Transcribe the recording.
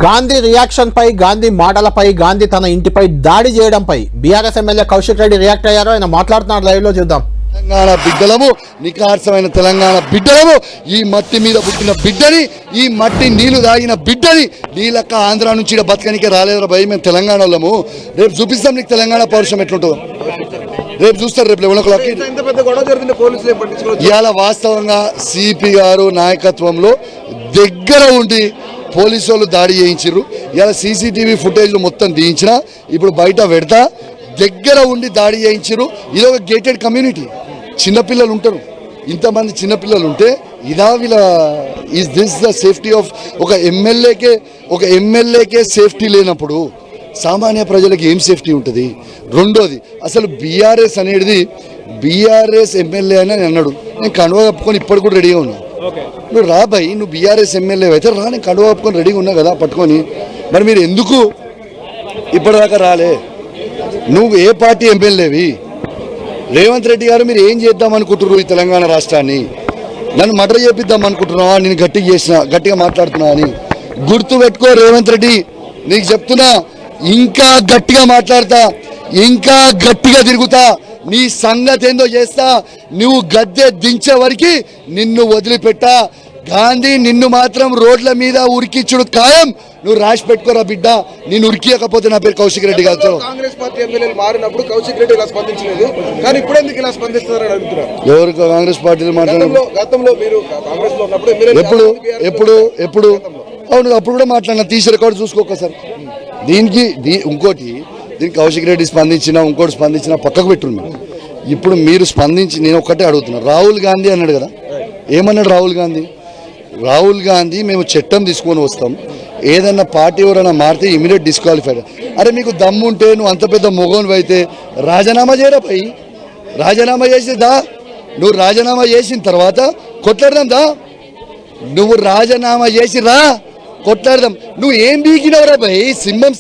Gandhi reaction పై, గాంధీ మాటలపై, గాంధీ తన ఇంటిపై దాడి చేయడంపై BRS MLA Kaushik Reddy react అయ్యారు. ఆయన మాట్లాడుతున్నారు, లైవ్ లో చూద్దాం. తెలంగాణ బిడ్డలము, నికార్సమైన తెలంగాణ బిడ్డలము, ఈ మట్టి మీద పుట్టిన బిడ్డని, ఈ మట్టి నీళ్లు తాగిన బిడ్డని నీలక్క ఆంధ్ర నుంచి బతకనికే రాలేదురా భయ. మేము తెలంగాణ వాళ్ళము, రేపు చూపిస్తాం నీకు తెలంగాణ పౌరుషం ఎట్లుంటుందో. రేపు చూస్తారు, రేపు 11 o'clock. ఇవాళ వాస్తవంగా సిపి గారు నాయకత్వంలో దగ్గర ఉండి పోలీసు వాళ్ళు దాడి చేయించారు. ఇలా సీసీటీవీ ఫుటేజ్లు మొత్తం తీయించిన ఇప్పుడు బయట పెడతా, దగ్గర ఉండి దాడి చేయించారు. ఇది ఒక గేటెడ్ కమ్యూనిటీ, చిన్నపిల్లలు ఉంటారు. ఇంతమంది చిన్నపిల్లలు ఉంటే ఇదా వీళ్ళ is this the safety of ఒక ఎమ్మెల్యేకే సేఫ్టీ లేనప్పుడు సామాన్య ప్రజలకు ఏం సేఫ్టీ ఉంటుంది? రెండోది, అసలు బీఆర్ఎస్ అనేది బీఆర్ఎస్ ఎమ్మెల్యే అని అన్నాడు. నేను కండువా కప్పుకొని ఇప్పటి కూడా రెడీగా ఉన్నా. నువ్వు రా భయ్, నువ్వు బీఆర్ఎస్ ఎమ్మెల్యే అయితే రా, నేను కండువా కప్పుకొని రెడీగా ఉన్నా కదా పట్టుకొని. మరి మీరు ఎందుకు ఇప్పటిదాకా రాలే? నువ్వు ఏ పార్టీ ఎమ్మెల్యేవి? రేవంత్ రెడ్డి గారు మీరు ఏం చేద్దాం అనుకుంటున్నారు ఈ తెలంగాణ రాష్ట్రాన్ని? నన్ను మర్డర్ చేపిద్దాం అనుకుంటున్నావా? నేను గట్టిగా మాట్లాడుతున్నా అని గుర్తు పెట్టుకో రేవంత్ రెడ్డి. నీకు చెప్తున్నా, ఇంకా గట్టిగా మాట్లాడతా, ఇంకా గట్టిగా తిరుగుతా, నీ సంగతి ఏందో చేస్తా. నువ్వు గద్దె దించే వరకు నిన్ను వదిలిపెట్టా. గాంధీ నిన్ను మాత్రం రోడ్ల మీద ఉరికిచ్చుడు ఖాయం. నువ్వు రాసి పెట్టుకోరా బిడ్డ. నేను ఉరికియకపోతే నా పేరు కౌశిక్ రెడ్డి గారితో. కాంగ్రెస్ పార్టీ ఎమ్మెల్యేలు మారినప్పుడు కౌశిక్ రెడ్డి ఇలా స్పందించలేదు, కానీ ఇప్పుడు ఎందుకు ఇలా స్పందిస్తున్నారని అడుగుతున్నారు. ఎవరు కాంగ్రెస్ పార్టీలో మాట్లాడారు? గతంలో మీరు కాంగ్రెస్ లో ఉన్నప్పుడు ఎప్పుడు అవును, అప్పుడు కూడా మాట్లాడినా. తీసి రికార్డు చూసుకోకసారి. ఇంకోటి దీనికి కౌశిక్ రెడ్డి స్పందించినా, ఇంకోటి స్పందించినా పక్కకు పెట్టున్నాను. ఇప్పుడు మీరు స్పందించి నేను ఒక్కటే అడుగుతున్నా. రాహుల్ గాంధీ అన్నాడు కదా, ఏమన్నాడు రాహుల్ గాంధీ? రాహుల్ గాంధీ మేము చట్టం తీసుకొని వస్తాం, ఏదన్నా పార్టీ ఎవరైనా మారితే ఇమీడియట్ డిస్క్వాలిఫైడ్. అరే మీకు దమ్ము ఉంటే, నువ్వు అంత పెద్ద మొగోను అయితే రాజీనామా చేయరా పై. రాజీనామా చేసేదా? నువ్వు రాజీనామా చేసిన తర్వాత కొట్లాడదాం దా. నువ్వు రాజీనామా చేసి రా, కొట్లాడదాం. నువ్వు ఏం బీకినవరా భయ్? సింహం